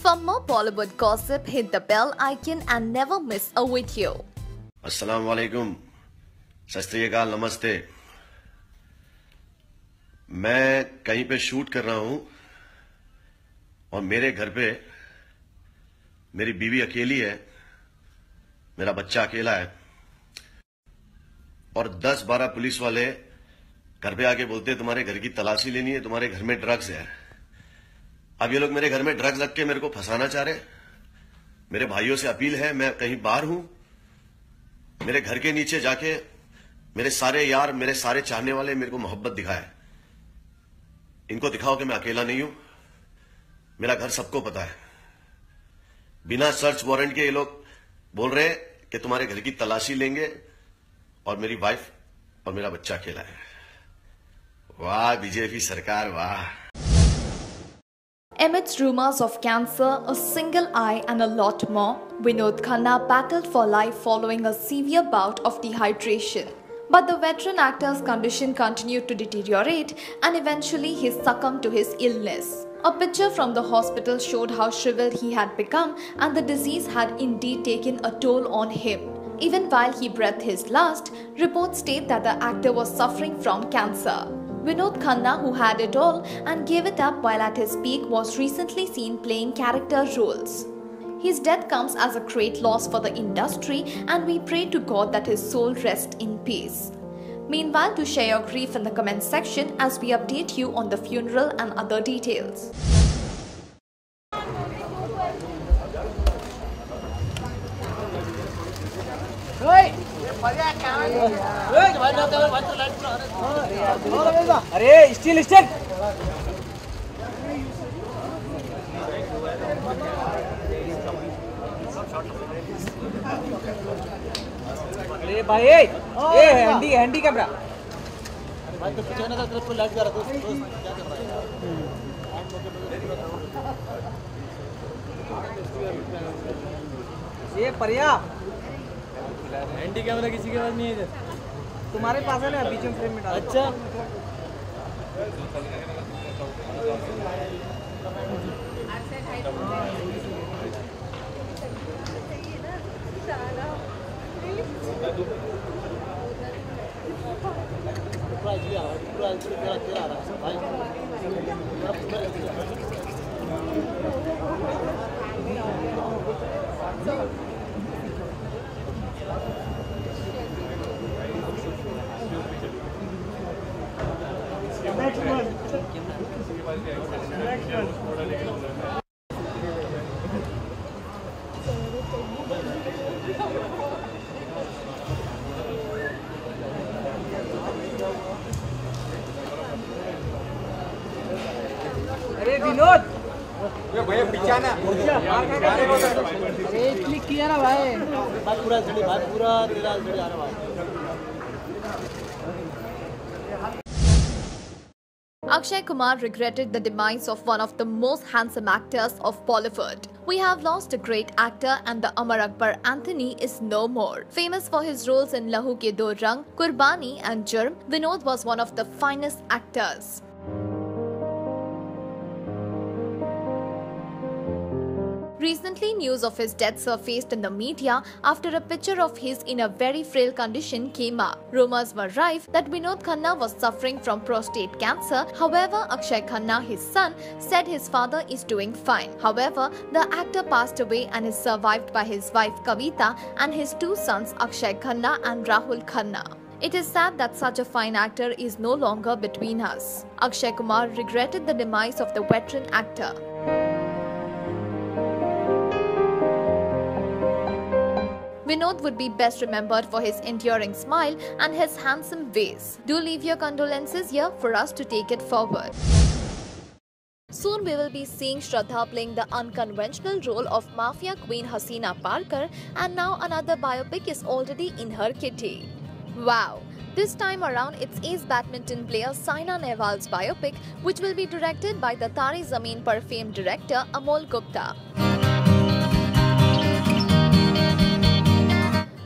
For more Bollywood gossip, hit the bell icon and never miss a video. अस्सलाम वालेकुम, सत श्री अकाल, नमस्ते। मैं कहीं पे शूट कर रहा हूं और मेरे घर पे मेरी बीवी अकेली है, मेरा बच्चा अकेला है और 10-12 पुलिस वाले घर पे आके बोलते हैं तुम्हारे घर की तलाशी लेनी है, तुम्हारे घर में ड्रग्स है। अब ये लोग मेरे घर में ड्रग्स रख के मेरे को फंसाना चाह रहे। मेरे भाइयों से अपील है, मैं कहीं बाहर हूं, मेरे घर के नीचे जाके मेरे सारे यार, मेरे सारे चाहने वाले मेरे को मोहब्बत दिखाए। इनको दिखाओ कि मैं अकेला नहीं हूं, मेरा घर सबको पता है। बिना सर्च वारंट के ये लोग बोल रहे हैं कि तुम्हारे घर की तलाशी लेंगे और मेरी वाइफ और मेरा बच्चा अकेला है। वाह बीजेपी सरकार, वाह। Amidst rumors of cancer, a single eye and a lot more, Vinod Khanna battled for life following a severe bout of dehydration. But the veteran actor's condition continued to deteriorate and eventually he succumbed to his illness. A picture from the hospital showed how shriveled he had become and the disease had indeed taken a toll on him. Even while he breathed his last, reports state that the actor was suffering from cancer. Vinod Khanna, who had it all and gave it up while at his peak, was recently seen playing character roles. His death comes as a great loss for the industry and we pray to God that his soul rest in peace. Meanwhile, to share your grief in the comment section as we update you on the funeral and other details. अरे steel stand अरे भाई ए handy camera भाई तो पीछे ना तरफ को light कर रहा है क्या कर रहा है ये परिया हैंडी कैमरा किसी के पास नहीं है इधर, तुम्हारे पास है ना, बीच में फ्रेम में डाल। अच्छा अरे विनोद, भैया पीछा ना, अरे क्लिक किया ना भाई, पूरा तेरा आ रहा भाई। Akshay Kumar regretted the demise of one of the most handsome actors of Bollywood. We have lost a great actor and the Amar Akbar Anthony is no more. Famous for his roles in Lahu Ke Do Rang, Kurbani and Jurm, Vinod was one of the finest actors. Recently, news of his death surfaced in the media after a picture of his in a very frail condition came up. Rumors were rife that Vinod Khanna was suffering from prostate cancer. However, Akshay Khanna, his son, said his father is doing fine. However, the actor passed away and is survived by his wife Kavita and his two sons Akshay Khanna and Rahul Khanna. It is sad that such a fine actor is no longer between us. Akshay Kumar regretted the demise of the veteran actor. Vinod would be best remembered for his enduring smile and his handsome ways. Do leave your condolences here for us to take it forward. Soon we will be seeing Shraddha playing the unconventional role of Mafia Queen Hasina Parkar, and now another biopic is already in her kitty. Wow! This time around it's ace badminton player Saina Nehwal's biopic, which will be directed by the Tare Zameen Par famed director Amol Gupta.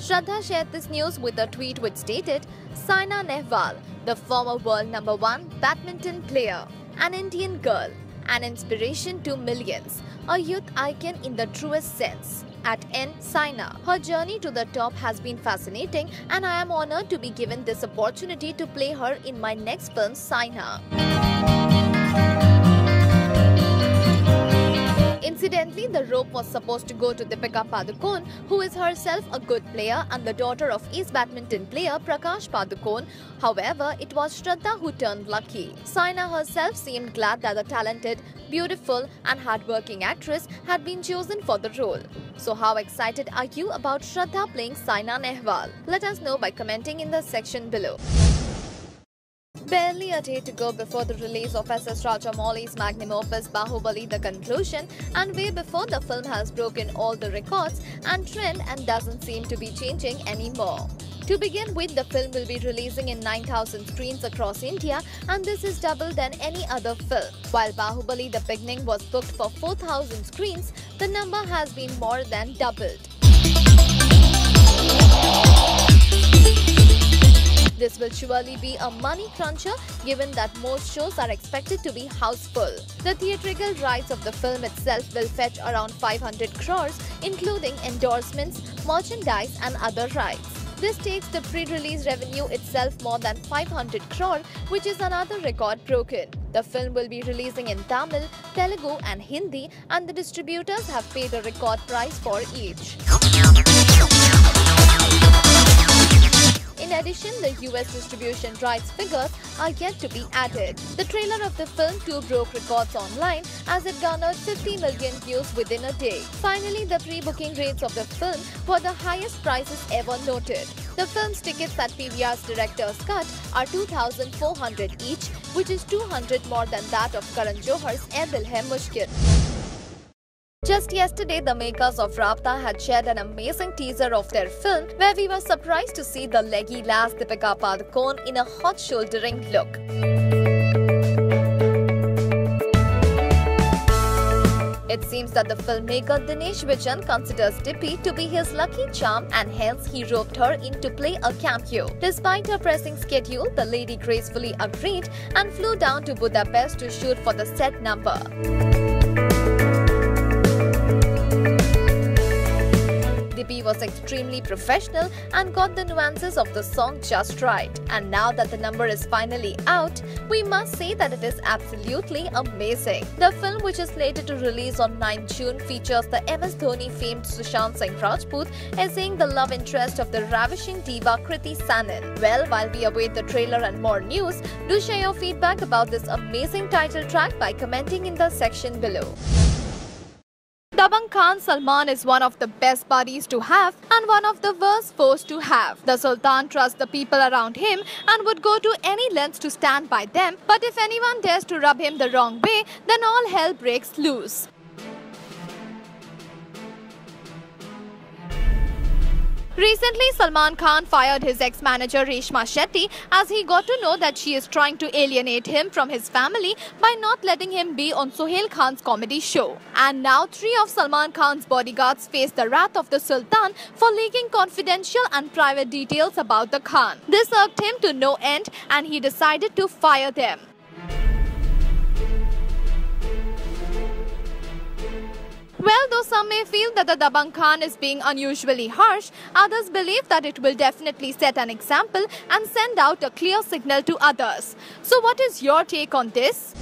Shraddha shared this news with a tweet which stated, Saina Nehwal, the former world #1 badminton player, an Indian girl, an inspiration to millions, a youth icon in the truest sense. At N. Saina, her journey to the top has been fascinating, and I am honored to be given this opportunity to play her in my next film, Saina. Incidentally, the rope was supposed to go to Deepika Padukone, who is herself a good player and the daughter of East badminton player Prakash Padukone. However, it was Shraddha who turned lucky. Saina herself seemed glad that the talented, beautiful and hardworking actress had been chosen for the role. So how excited are you about Shraddha playing Saina Nehwal? Let us know by commenting in the section below. Barely a day to go before the release of S.S. Rajamouli's magnum opus Bahubali: The Conclusion, and way before the film has broken all the records and trend and doesn't seem to be changing anymore. To begin with, the film will be releasing in 9,000 screens across India, and this is double than any other film. While Bahubali: The Beginning was booked for 4,000 screens, the number has been more than doubled. This will surely be a money cruncher given that most shows are expected to be houseful. The theatrical rights of the film itself will fetch around 500 crores, including endorsements, merchandise and other rights. This takes the pre-release revenue itself more than 500 crore, which is another record broken. The film will be releasing in Tamil, Telugu and Hindi, and the distributors have paid a record price for each. In addition, the US distribution rights figures are yet to be added. The trailer of the film too broke records online as it garnered 50 million views within a day. Finally, the pre-booking rates of the film were the highest prices ever noted. The film's tickets at PVR's director's cut are 2,400 each, which is 200 more than that of Karan Johar's Ae Dil Hai Mushkil. Just yesterday, the makers of Rabta had shared an amazing teaser of their film where we were surprised to see the leggy lass Deepika Padukone in a hot shouldering look. It seems that the filmmaker Dinesh Vijan considers Dippy to be his lucky charm and hence he roped her in to play a cameo. Despite her pressing schedule, the lady gracefully agreed and flew down to Budapest to shoot for the set number. Dippy was extremely professional and got the nuances of the song just right. And now that the number is finally out, we must say that it is absolutely amazing. The film, which is slated to release on 9 June, features the MS Dhoni famed Sushant Singh Rajput essaying the love interest of the ravishing diva Kriti Sanon. Well, while we await the trailer and more news, do share your feedback about this amazing title track by commenting in the section below. Dabangg Khan Salman is one of the best buddies to have and one of the worst foes to have. The Sultan trusts the people around him and would go to any lengths to stand by them, but if anyone dares to rub him the wrong way, then all hell breaks loose. Recently, Salman Khan fired his ex-manager Reshma Shetty as he got to know that she is trying to alienate him from his family by not letting him be on Sohail Khan's comedy show. And now 3 of Salman Khan's bodyguards face the wrath of the Sultan for leaking confidential and private details about the Khan. This irked him to no end and he decided to fire them. Well, though some may feel that the Dabangg Khan is being unusually harsh, others believe that it will definitely set an example and send out a clear signal to others. So what is your take on this?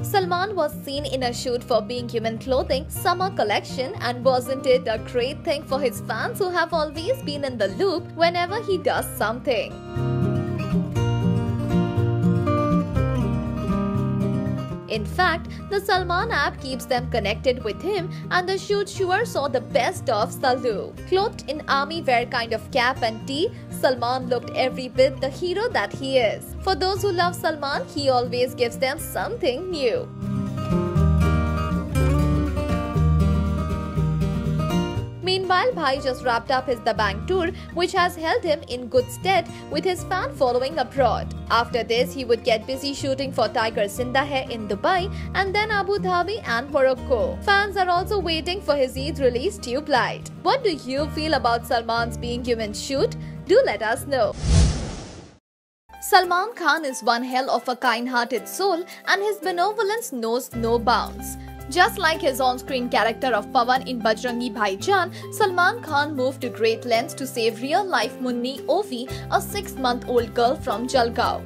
Salman was seen in a shoot for Being Human clothing summer collection, and wasn't it a great thing for his fans who have always been in the loop whenever he does something? In fact, the Salman app keeps them connected with him, and the shoot sure saw the best of Salu. Clothed in army wear kind of cap and tee, Salman looked every bit the hero that he is. For those who love Salman, he always gives them something new. Meanwhile, Bhai just wrapped up his Dabangg tour, which has held him in good stead with his fan following abroad. After this, he would get busy shooting for Tiger Zinda Hai in Dubai and then Abu Dhabi and Morocco. Fans are also waiting for his Eid release Tube Light. What do you feel about Salman's Being Human shoot? Do let us know. Salman Khan is one hell of a kind-hearted soul and his benevolence knows no bounds. Just like his on-screen character of Pawan in Bajrangi Bhaijaan, Salman Khan moved to great lengths to save real-life Munni Ovi, a 6-month-old girl from Jalgaon.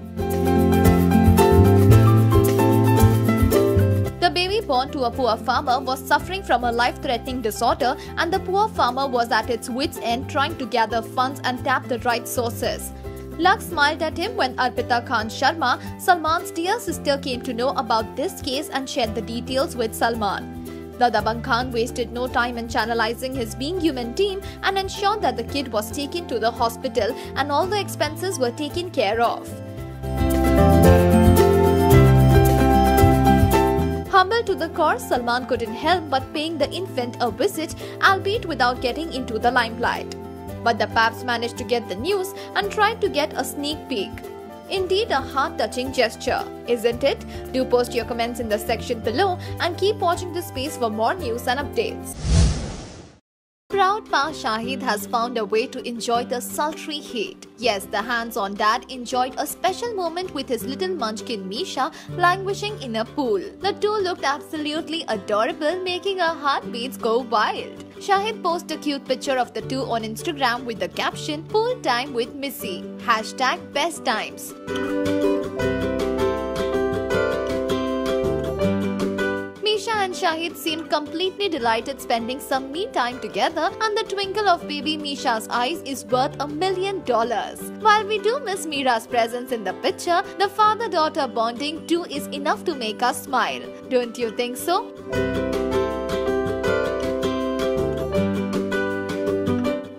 The baby born to a poor farmer was suffering from a life-threatening disorder, and the poor farmer was at its wits' end trying to gather funds and tap the right sources. Luck smiled at him when Arpita Khan Sharma, Salman's dear sister, came to know about this case and shared the details with Salman. The Dabangg Khan wasted no time in channelizing his being human team and ensured that the kid was taken to the hospital and all the expenses were taken care of. Humble to the core, Salman couldn't help but paying the infant a visit, albeit without getting into the limelight. But the paps managed to get the news and tried to get a sneak peek. Indeed, a heart-touching gesture, isn't it? Do post your comments in the section below and keep watching this space for more news and updates. Proud Pa Shahid has found a way to enjoy the sultry heat. Yes, the hands-on dad enjoyed a special moment with his little munchkin Misha languishing in a pool. The two looked absolutely adorable, making our heartbeats go wild. Shahid posted a cute picture of the two on Instagram with the caption, "Pool time with Missy. #BestTimes." Misha and Shahid seemed completely delighted spending some me time together, and the twinkle of baby Misha's eyes is worth $1 million. While we do miss Mira's presence in the picture, the father-daughter bonding too is enough to make us smile. Don't you think so?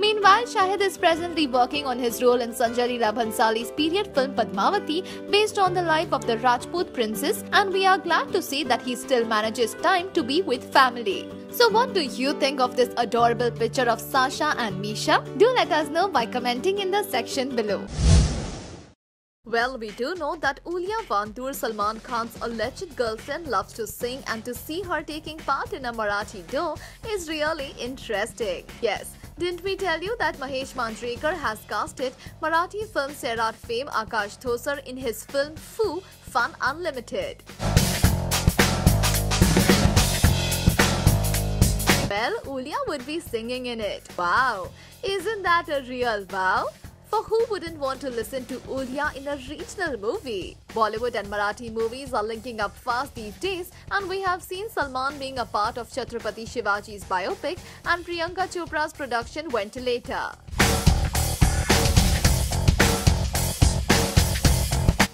Meanwhile, Shahid is presently working on his role in Sanjay Leela Bhansali's period film Padmavati, based on the life of the Rajput princess, and we are glad to see that he still manages time to be with family. So what do you think of this adorable picture of Sasha and Misha? Do let us know by commenting in the section below. Well, we do know that Ulia Vantur, Salman Khan's alleged girlfriend, loves to sing, and to see her taking part in a Marathi duo is really interesting. Yes, didn't we tell you that Mahesh Manjrekar has casted Marathi film Sairat fame Akash Thosar in his film Foo, Fun Unlimited? Well, Ulia would be singing in it. Wow, isn't that a real wow? For who wouldn't want to listen to Ulia in a regional movie? Bollywood and Marathi movies are linking up fast these days, and we have seen Salman being a part of Chhatrapati Shivaji's biopic and Priyanka Chopra's production Ventilator.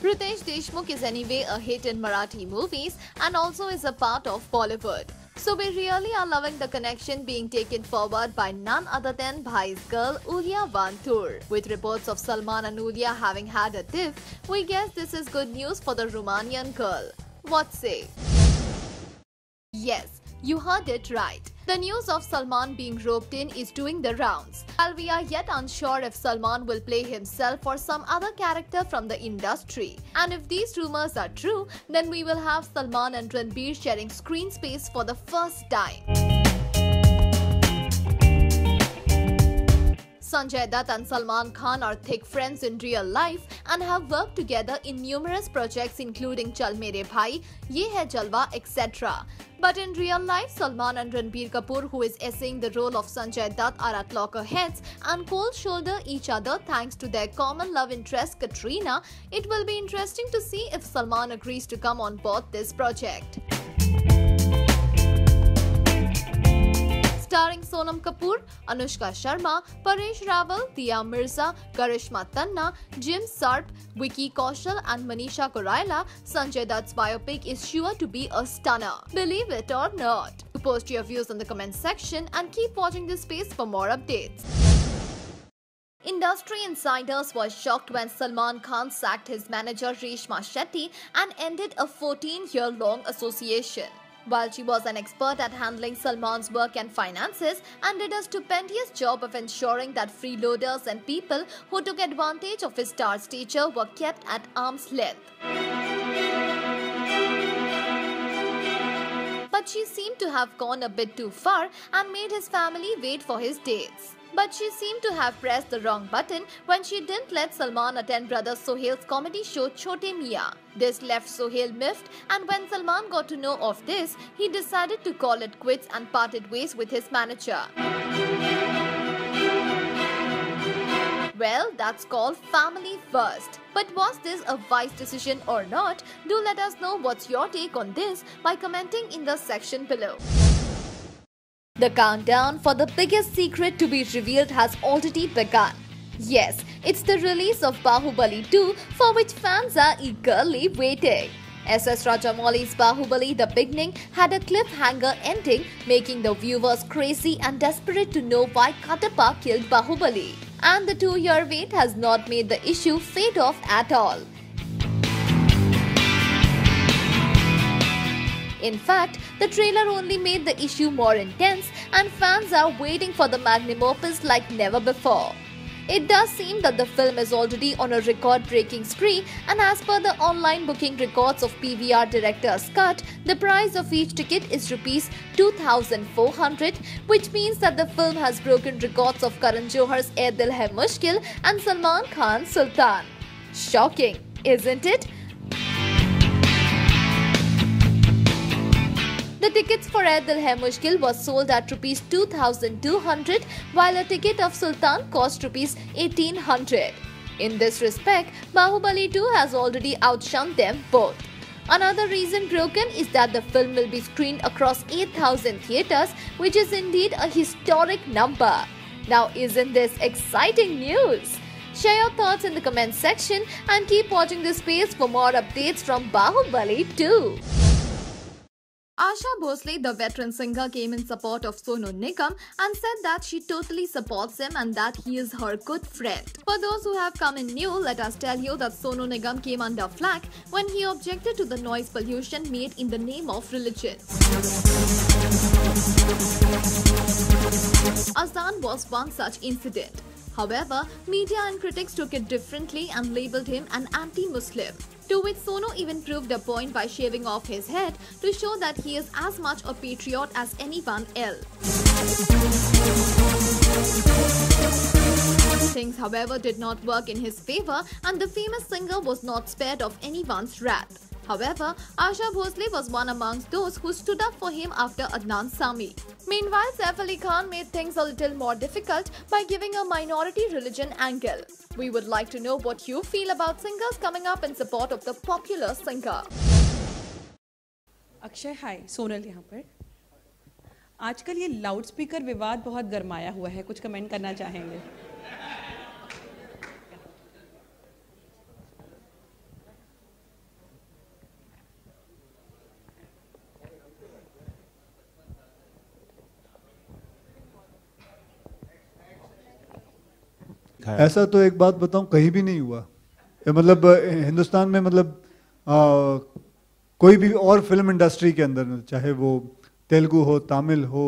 Ritesh Deshmukh is anyway a hit in Marathi movies and also is a part of Bollywood. So we really are loving the connection being taken forward by none other than Bhai's girl Ulia Vantur. With reports of Salman and Ulia having had a tiff, we guess this is good news for the Romanian girl. What say? Yes, you heard it right. The news of Salman being roped in is doing the rounds. While we are yet unsure if Salman will play himself or some other character from the industry. And if these rumors are true, then we will have Salman and Ranbir sharing screen space for the first time. Sanjay Dutt and Salman Khan are thick friends in real life and have worked together in numerous projects including Chal Mere Bhai, Ye Hai Jalwa, etc. But in real life, Salman and Ranbir Kapoor, who is essaying the role of Sanjay Dutt, are at loggerheads and cold shoulder each other thanks to their common love interest Katrina. It will be interesting to see if Salman agrees to come on board this project. Starring Sonam Kapoor, Anushka Sharma, Paresh Rawal, Dia Mirza, Karishma Tanna, Jim Sharp, Vicky Kaushal and Manisha Koraila, Sanjay Dutt's biopic is sure to be a stunner. Believe it or not. Post your views in the comment section and keep watching this space for more updates. Industry insiders were shocked when Salman Khan sacked his manager Reshma Shetty and ended a 14-year-long association. While she was an expert at handling Salman's work and finances and did a stupendous job of ensuring that freeloaders and people who took advantage of his star stature were kept at arm's length. But but she seemed to have gone a bit too far and made his family wait for his dates. But she seemed to have pressed the wrong button when she didn't let Salman attend brother Sohail's comedy show Chote Mian. This left Sohail miffed, and when Salman got to know of this, he decided to call it quits and parted ways with his manager. Well, that's called family first. But was this a wise decision or not? Do let us know what's your take on this by commenting in the section below. The countdown for the biggest secret to be revealed has already begun. Yes, it's the release of Bahubali 2, for which fans are eagerly waiting. S.S. Rajamouli's Bahubali The Beginning had a cliffhanger ending, making the viewers crazy and desperate to know why Katappa killed Bahubali. And the 2-year wait has not made the issue fade off at all. In fact, the trailer only made the issue more intense, and fans are waiting for the magnum opus like never before. It does seem that the film is already on a record-breaking spree, and as per the online booking records of PVR Director's Cut, the price of each ticket is Rs 2,400, which means that the film has broken records of Karan Johar's Ae Dil Hai Mushkil and Salman Khan's Sultan. Shocking, isn't it? The tickets for Ae Dil Hai Mushkil was sold at Rs 2,200, while a ticket of Sultan cost Rs 1,800. In this respect, Bahubali 2 has already outshone them both. Another reason broken is that the film will be screened across 8,000 theatres, which is indeed a historic number. Now, isn't this exciting news? Share your thoughts in the comment section and keep watching this space for more updates from Bahubali 2. Asha Bhosle, the veteran singer, came in support of Sonu Nigam and said that she totally supports him and that he is her good friend. For those who have come in new, let us tell you that Sonu Nigam came under flack when he objected to the noise pollution made in the name of religion. Azan was one such incident. However, media and critics took it differently and labelled him an anti-Muslim. To which Sonu even proved a point by shaving off his head to show that he is as much a patriot as anyone else. Things, however, did not work in his favour, and the famous singer was not spared of anyone's wrath. However, Asha Bhosle was one amongst those who stood up for him after Adnan Sami. Meanwhile, Saif Ali Khan made things a little more difficult by giving a minority religion angle. We would like to know what you feel about singers coming up in support of the popular singer. Akshay हाय, सोनल यहाँ पर। आजकल ये loud speaker विवाद बहुत गरमाया हुआ है, कुछ comment करना चाहेंगे? ऐसा तो एक बात बताऊं, कहीं भी नहीं हुआ। मतलब हिंदुस्तान में मतलब कोई भी और फिल्म इंडस्ट्री के अंदर, चाहे वो तेलुगु हो, तमिल हो,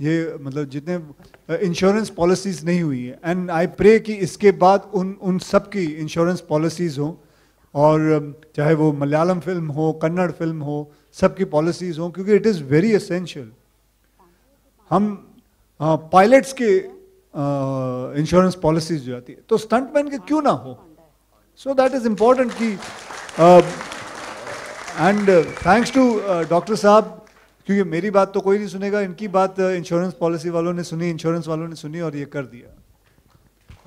ये मतलब जितने इंश्योरेंस पॉलिसीज नहीं हुई है, एंड आई प्रे कि इसके बाद उन सब की इंश्योरेंस पॉलिसीज हो, और चाहे वो मलयालम फिल्म हो, कन्नड़ फिल्म हो, सबकी पॉलिसीज हो, क्योंकि इट इज़ वेरी एसेंशियल। हम पायलट्स के इंश्योरेंस पॉलिसीज जो आती है, तो स्टंटमैन के क्यों ना हो? सो दैट इज इम्पोर्टेंट कि एंड थैंक्स टू डॉक्टर साहब, क्योंकि मेरी बात तो कोई नहीं सुनेगा, इनकी बात इंश्योरेंस पॉलिसी वालों ने सुनी, इंश्योरेंस वालों ने सुनी और ये कर दिया।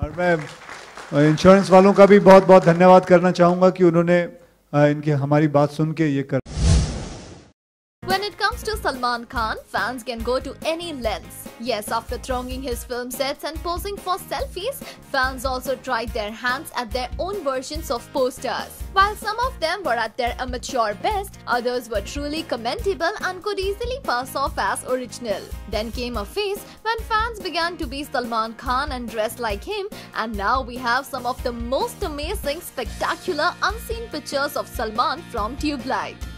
और मैं इंश्योरेंस वालों का भी बहुत बहुत धन्यवाद करना चाहूँगा कि उन्होंने इनकी हमारी बात सुन के ये कर। When it comes to Salman Khan, fans can go to any lengths. Yes, after thronging his film sets and posing for selfies, fans also tried their hands at their own versions of posters. While some of them were at their amateur best, others were truly commendable and could easily pass off as original. Then came a phase when fans began to be Salman Khan and dress like him, and now we have some of the most amazing, spectacular, unseen pictures of Salman from Tubelight.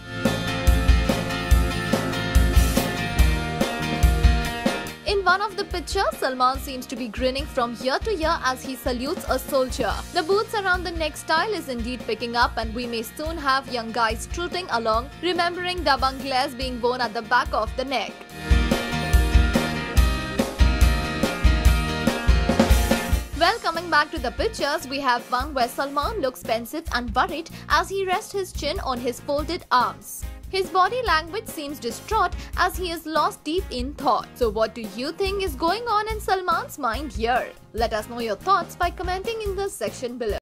In one of the pictures, Salman seems to be grinning from ear to ear as he salutes a soldier. The boots around the neck style is indeed picking up, and we may soon have young guys trotting along, remembering the bangles being worn at the back of the neck. Well, coming back to the pictures, we have one where Salman looks pensive and worried as he rests his chin on his folded arms. His body language seems distraught as he is lost deep in thought. So what do you think is going on in Salman's mind here? Let us know your thoughts by commenting in the section below.